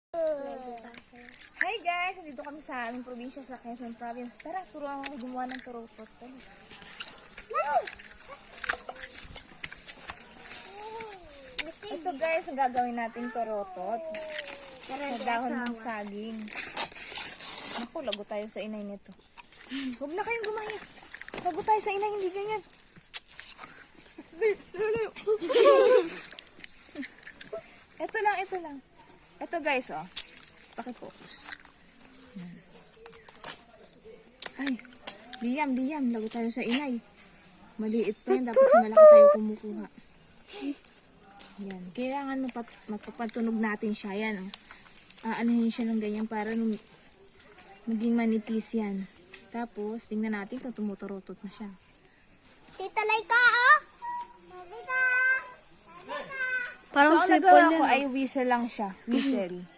Hi guys! Nandito kami sa aming probinsya sa Quezon Province. Tara, turuan ako gumawa ng turotot. Ito guys, ang gagawin natin turotot. Sa dahon ng saging. Naku, lago tayo sa inay nito. Huwag na kayong gumaya. Lago tayo sa inay, hindi ganyan. Ito lang. Ito guys, oh. Pakifocus. Ay, Liam, lago tayo sa inay. Maliit pa yan, dapat sa malaki tayo kumukuha. Yan, kailangan mapapatunog natin siya. Yan, aanahin siya ng ganyan para maging manipis yan. Tapos, tingnan natin kung tumuturotot na siya. Tita Laika, oh! Parang so, ang nagawa ko ay whistle lang siya. Whistle.